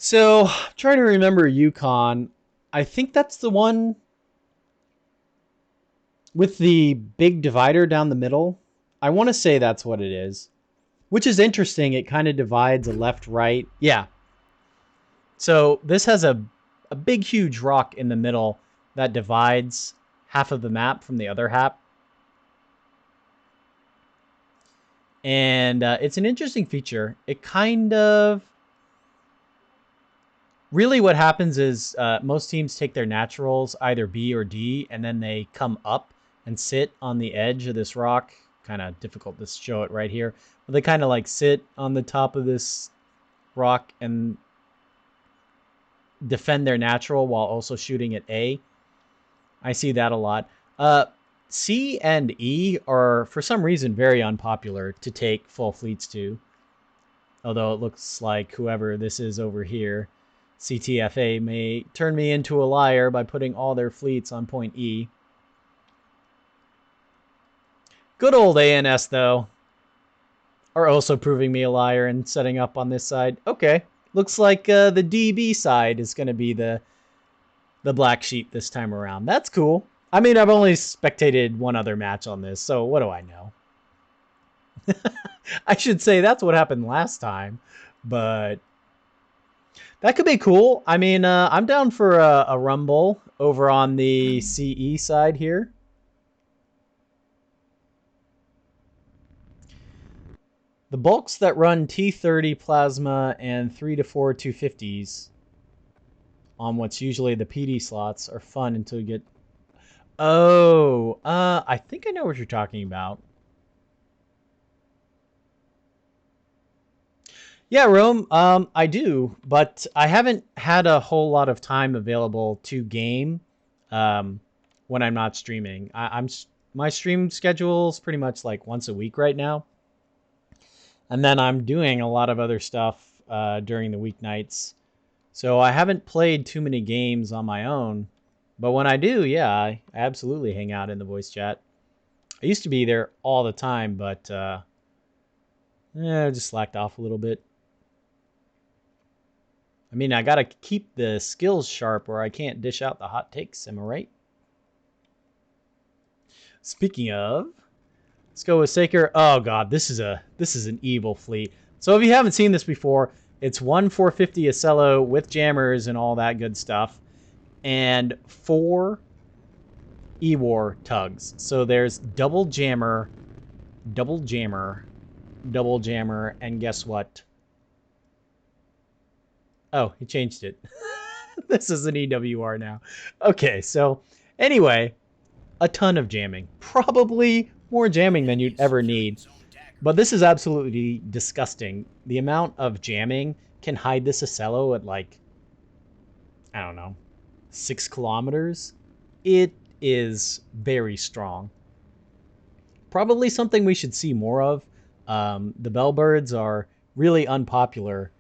So, I'm trying to remember Yukon. I think that's the one with the big divider down the middle. I want to say that's what it is, which is interesting. It kind of divides a left right. Yeah. So, this has a big, huge rock in the middle that divides half of the map from the other half. And it's an interesting feature. It kind of really what happens is most teams take their naturals, either B or D, and then they come up and sit on the edge of this rock. Kind of difficult to show it right here. But they kind of like sit on the top of this rock and defend their natural while also shooting at A. I see that a lot. C and E are, for some reason, very unpopular to take full fleets to. Although it looks like whoever this is over here, CTFA, may turn me into a liar by putting all their fleets on point E. Good old ANS, though, are also proving me a liar and setting up on this side. Okay, looks like the DB side is going to be the black sheep this time around. That's cool. I mean, I've only spectated one other match on this, so what do I know? I should say that's what happened last time, but that could be cool. I mean, I'm down for a rumble over on the CE side here. The bulks that run T30 plasma and 3 to 4 250s on what's usually the PD slots are fun until you get... Oh, I think I know what you're talking about. Yeah, Rome, I do, but I haven't had a whole lot of time available to game when I'm not streaming. My stream schedule is pretty much like once a week right now. And then I'm doing a lot of other stuff during the weeknights. So I haven't played too many games on my own. But when I do, yeah, I absolutely hang out in the voice chat. I used to be there all the time, but I just slacked off a little bit. I mean, I got to keep the skills sharp or I can't dish out the hot takes, am I right? Speaking of, let's go with Saker. Oh god, this is an evil fleet. So if you haven't seen this before, it's 1 450 Acello with jammers and all that good stuff, and 4 E-War tugs. So there's double jammer, double jammer, double jammer, and guess what? Oh, he changed it. This is an EWR now. Okay, so anyway, a ton of jamming. Probably more jamming than you'd ever need. But this is absolutely disgusting. The amount of jamming can hide this Acello at like, I don't know, 6 kilometers. It is very strong. Probably something we should see more of. The Bellbirds are really unpopular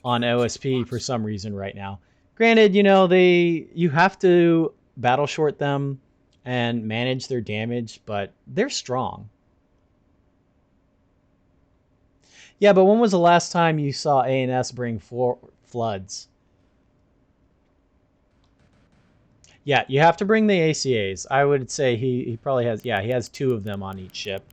on OSP for some reason right now. Granted, you know, you have to battle short them and manage their damage, but they're strong. Yeah, but when was the last time you saw ANS bring floods? Yeah, you have to bring the ACAs. I would say he probably has, yeah, he has 2 of them on each ship.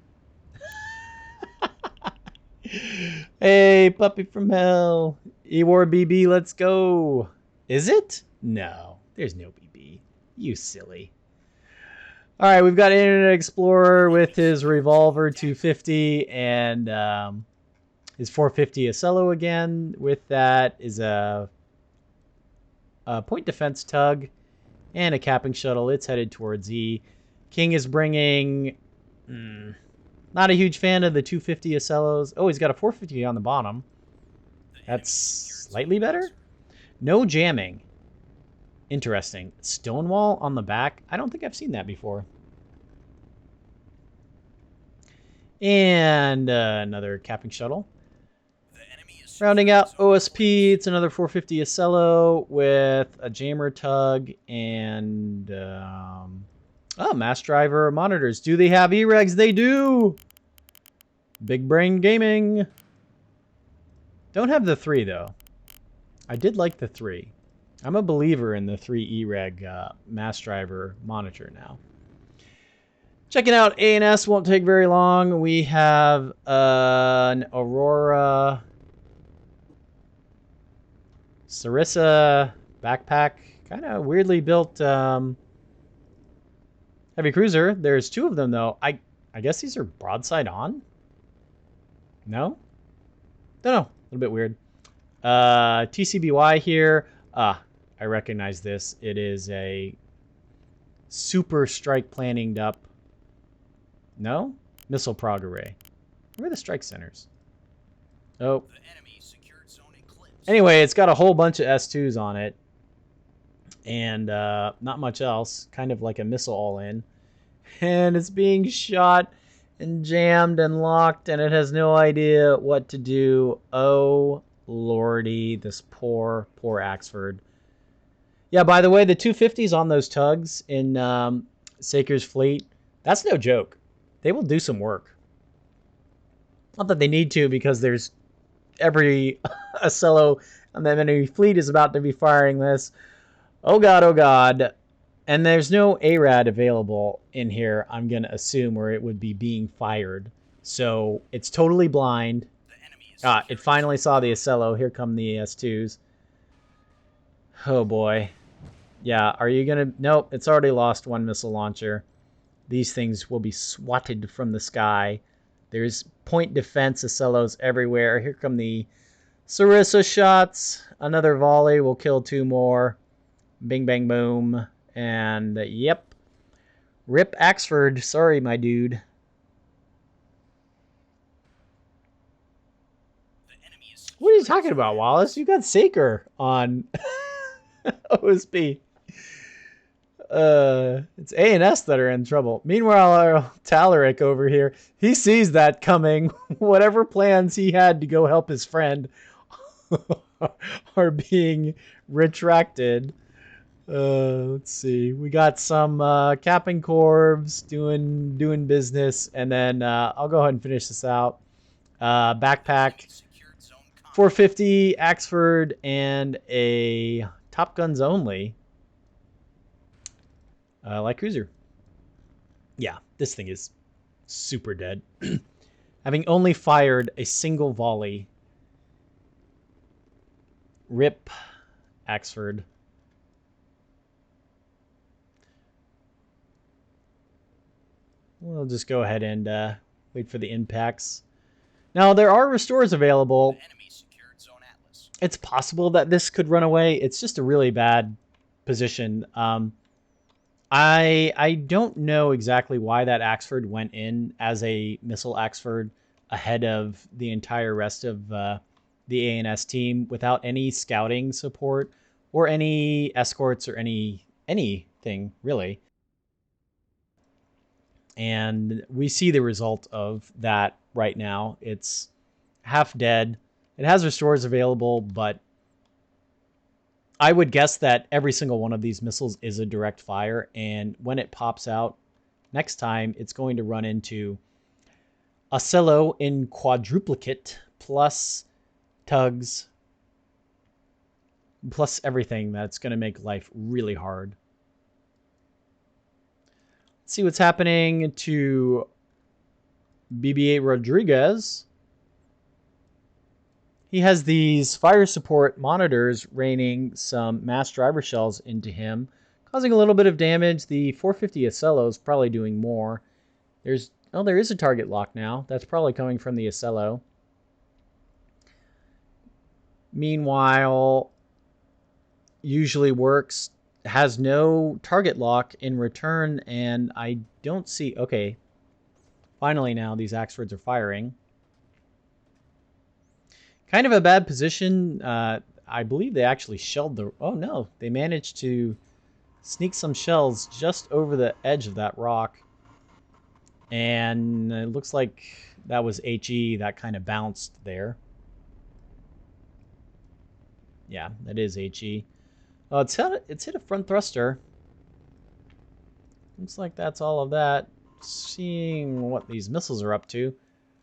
Hey, puppy from hell. E-War BB, let's go. Is it? No, there's no BB. You silly. All right, we've got Internet Explorer with his Revolver 250 and his 450 Acello again. With that is a point defense tug and a capping shuttle. It's headed towards E. King is bringing... not a huge fan of the 250 Acellos. Oh, he's got a 450 on the bottom. That's slightly better. No jamming. Interesting. Stonewall on the back. I don't think I've seen that before. And another capping shuttle. Rounding out OSP, it's another 450 Acello with a jammer tug and mass driver monitors. Do they have E-Regs? They do. Big Brain Gaming. Don't have the 3 though. I did like the 3. I'm a believer in the 3 E-Reg mass driver monitor now. Checking out A&S won't take very long. We have an Aurora Sarissa backpack. Kind of weirdly built heavy cruiser. There's 2 of them, though. I guess these are broadside on? No? Don't know. A little bit weird. TCBY here. I recognize this. It is a super strike planninged up. No? Missile prog array. Where are the strike centers? Oh. Anyway, it's got a whole bunch of S2s on it. And not much else. Kind of like a missile all-in. And it's being shot and jammed and locked, and it has no idea what to do. Oh, lordy. This poor, poor Axford. Yeah, by the way, the 250s on those tugs in Saker's fleet, that's no joke. They will do some work. Not that they need to, because there's every Acello and the enemy fleet is about to be firing this. Oh god, oh god. And there's no ARAD available in here, I'm going to assume, where it would be being fired. So it's totally blind. It finally saw the Acello. Here come the S2s. Oh boy. Yeah, are you going to... Nope, it's already lost 1 missile launcher. These things will be swatted from the sky. There's point defense Acellos everywhere. Here come the Sarissa shots. Another volley will kill 2 more. Bing, bang, boom. And, yep. Rip Axford. Sorry, my dude. What are you talking about, Wallace? You got Saker on OSP. It's A&S that are in trouble. Meanwhile, our Talaric over here, he sees that coming. Whatever plans he had to go help his friend are being retracted. Let's see. We got some capping corps doing business, and then I'll go ahead and finish this out. Backpack, 450 Axford, and a Top Guns only. Light cruiser. Yeah, this thing is super dead. Having only fired a single volley. Rip Axford. We'll just go ahead and wait for the impacts. Now, there are restores available. It's possible that this could run away. It's just a really bad position. I don't know exactly why that Axford went in as a missile Axford ahead of the entire rest of the A&S team without any scouting support or any escorts or anything, really. And we see the result of that right now. It's half dead. It has restores available, but I would guess that every single one of these missiles is a direct fire, and when it pops out next time, it's going to run into Acello in quadruplicate, plus tugs, plus everything that's going to make life really hard. Let's see what's happening to BB-8 Rodriguez. He has these fire support monitors raining some mass driver shells into him, causing a little bit of damage. The 450 Acello is probably doing more. There is a target lock now. That's probably coming from the Acello. Meanwhile, usually works, has no target lock in return, and I don't see... Okay, finally now these Axfords are firing. Kind of a bad position. I believe they actually shelled the... Oh, no. They managed to sneak some shells just over the edge of that rock. And it looks like that was HE that kind of bounced there. Yeah, that is HE. Oh, it's hit a front thruster. Looks like that's all of that. Seeing what these missiles are up to.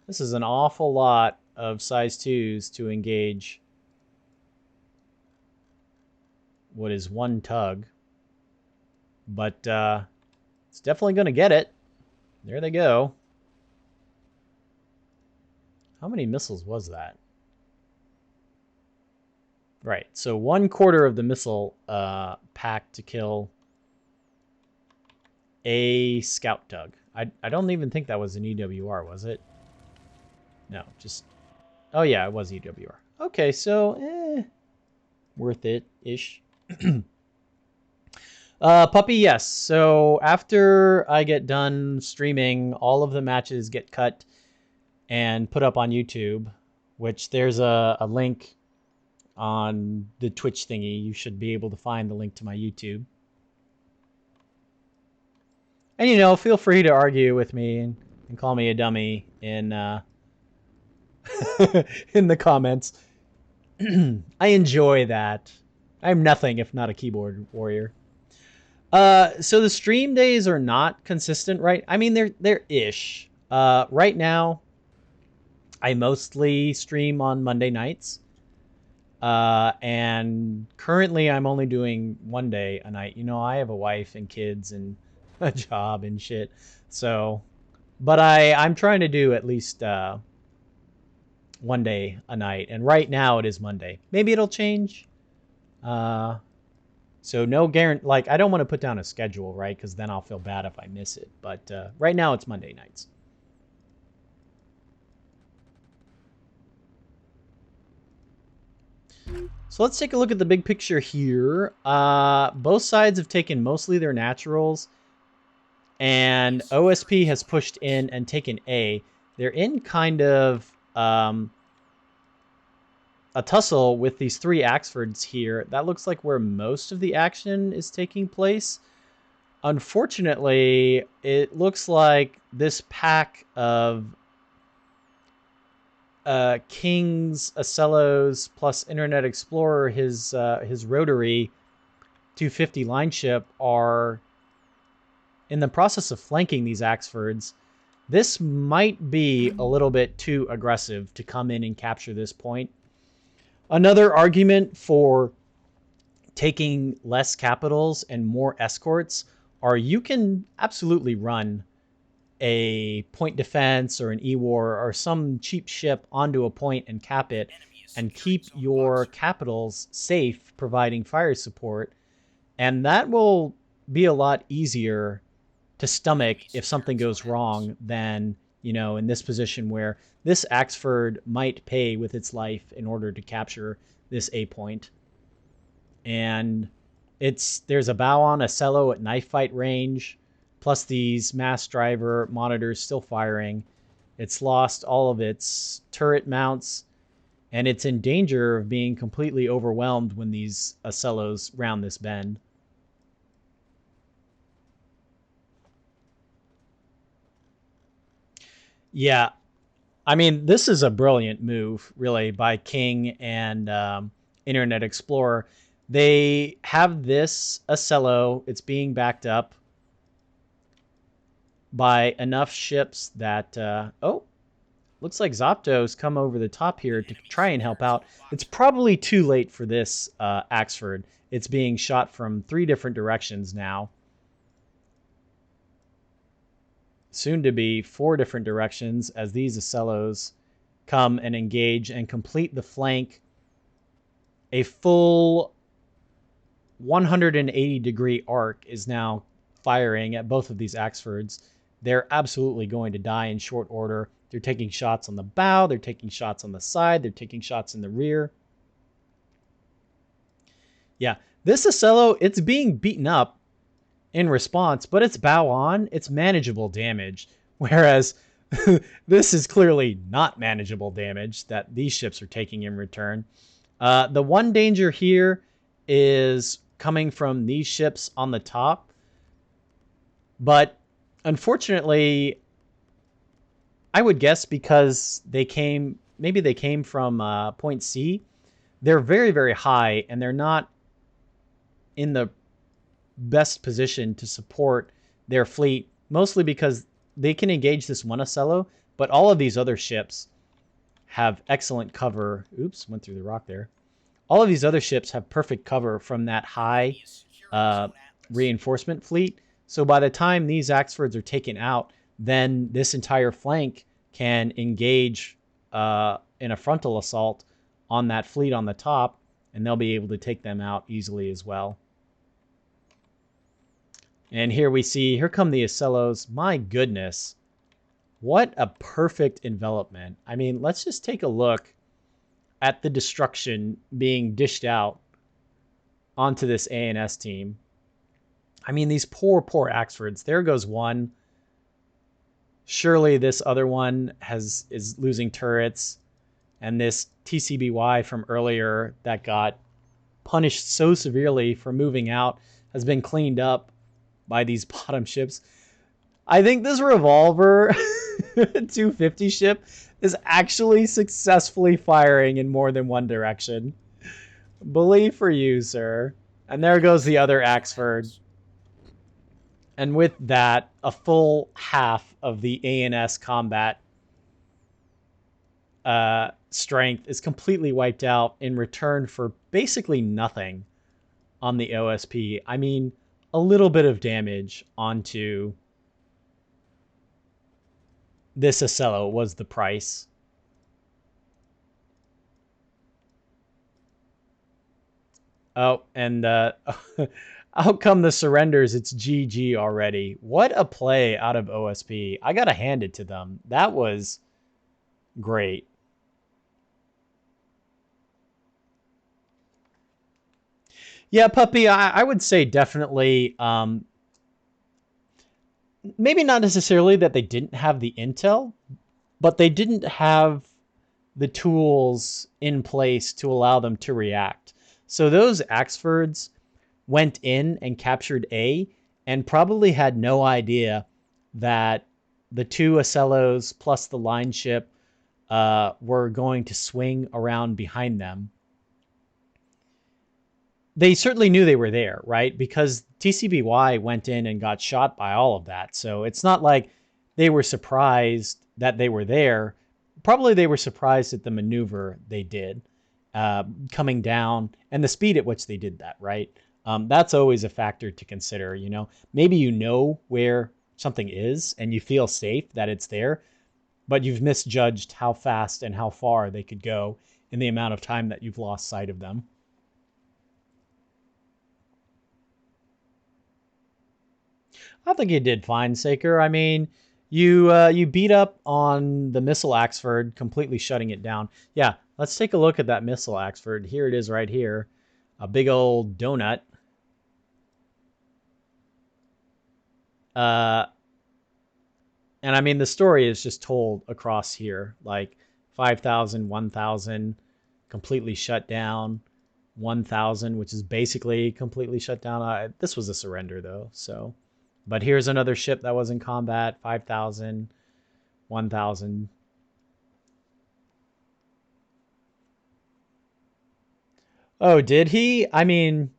This is an awful lot of size 2s to engage. what is one tug. But it's definitely going to get it. There they go. How many missiles was that? Right, so 1/4 of the missile pack to kill a scout tug. I don't even think that was an EWR, was it? No, just... Oh yeah, it was EWR. Okay, so, worth it-ish. Puppy, yes. So after I get done streaming, all of the matches get cut and put up on YouTube, which there's a link on the Twitch thingy. You should be able to find the link to my YouTube. And, you know, feel free to argue with me and call me a dummy in in the comments. I enjoy that. I'm nothing if not a keyboard warrior. So the stream days are not consistent, right? I mean, they're ish. Right now, I mostly stream on Monday nights. And currently I'm only doing one day a night. You know, I have a wife and kids and a job and shit. So, but I'm trying to do at least one day a night. And right now it is Monday. Maybe it'll change. So no guarantee, like, I don't want to put down a schedule, right? Because then I'll feel bad if I miss it. But right now it's Monday nights. So let's take a look at the big picture here. Both sides have taken mostly their naturals. And OSP has pushed in and taken A. They're in kind of a tussle with these 3 Axfords here. That looks like where most of the action is taking place. Unfortunately, it looks like this pack of Kings, Acellos, plus Internet Explorer, his rotary 250 line ship, are in the process of flanking these Axfords. This might be a little bit too aggressive to come in and capture this point. Another argument for taking less capitals and more escorts are you can absolutely run a point defense or an E-War or some cheap ship onto a point and cap it and keep your capitals safe, providing fire support. And that will be a lot easier to stomach if something goes wrong than, you know, in this position where this Axford might pay with its life in order to capture this A point. And there's a bow on a cello at knife fight range, plus these mass driver monitors still firing. It's lost all of its turret mounts, and it's in danger of being completely overwhelmed when these Acellos round this bend. Yeah, I mean, this is a brilliant move, really, by King and Internet Explorer. They have this Acello. It's being backed up by enough ships that... oh, looks like Zopto's come over the top here to try and help out. It's probably too late for this Axford. It's being shot from 3 different directions now. Soon to be 4 different directions as these Acellos come and engage and complete the flank. A full 180-degree arc is now firing at both of these Axfords. They're absolutely going to die in short order. They're taking shots on the bow. They're taking shots on the side. They're taking shots in the rear. Yeah, this Acello, it's being beaten up in response, but it's bow on. It's manageable damage, whereas this is clearly not manageable damage that these ships are taking in return. The one danger here is coming from these ships on the top, but unfortunately, I would guess because maybe they came from point C, they're very, very high, and they're not in the best position to support their fleet, mostly because they can engage this one Acello, but all of these other ships have excellent cover. Oops, went through the rock there. All of these other ships have perfect cover from that high reinforcement fleet. So by the time these Axfords are taken out, then this entire flank can engage in a frontal assault on that fleet on the top, and they'll be able to take them out easily as well. And here we see, here come the Acellos. My goodness, what a perfect envelopment. I mean, let's just take a look at the destruction being dished out onto this ANS team. I mean, these poor Axfords. There goes one. Surely this other one is losing turrets. And this TCBY from earlier that got punished so severely for moving out has been cleaned up by these bottom ships. I think this Revolver 250 ship is actually successfully firing in more than one direction. Believe for you, sir. And there goes the other Axford. And with that, a full half of the ANS combat strength is completely wiped out in return for basically nothing on the OSP. I mean, a little bit of damage onto this Acello was the price. Oh, and out come the surrenders. It's GG already. What a play out of OSP. I got to hand it to them. That was great. Yeah, Puppy, I would say definitely. Maybe not necessarily that they didn't have the intel, but they didn't have the tools in place to allow them to react. So those Axfords went in and captured A and probably had no idea that the two Acellos plus the line ship were going to swing around behind them. They certainly knew they were there, right? Because TCBY went in and got shot by all of that. So it's not like they were surprised that they were there. Probably they were surprised at the maneuver they did coming down and the speed at which they did that, right? That's always a factor to consider, you know. Maybe you know where something is and you feel safe that it's there, but you've misjudged how fast and how far they could go in the amount of time that you've lost sight of them. I think you did fine, Saker. I mean, you beat up on the missile Axford, completely shutting it down. Yeah, let's take a look at that missile Axford. Here it is right here. A big old donut. And I mean, the story is just told across here. Like 5,000, 1,000, completely shut down. 1,000, which is basically completely shut down. This was a surrender, though, so... But here's another ship that was in combat, 5,000, 1,000. Oh, did he? I mean,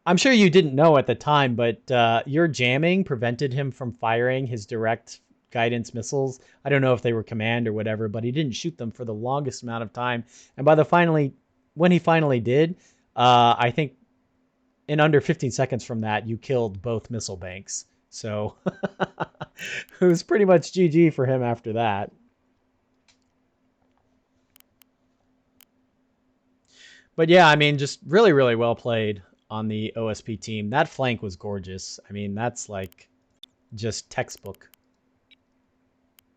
I'm sure you didn't know at the time, but your jamming prevented him from firing his direct guidance missiles. I don't know if they were command or whatever, but he didn't shoot them for the longest amount of time. And when he finally did, I think in under 15 seconds from that, you killed both missile banks. So it was pretty much GG for him after that. But yeah, I mean, just really, really well played on the OSP team. That flank was gorgeous. I mean, that's like just textbook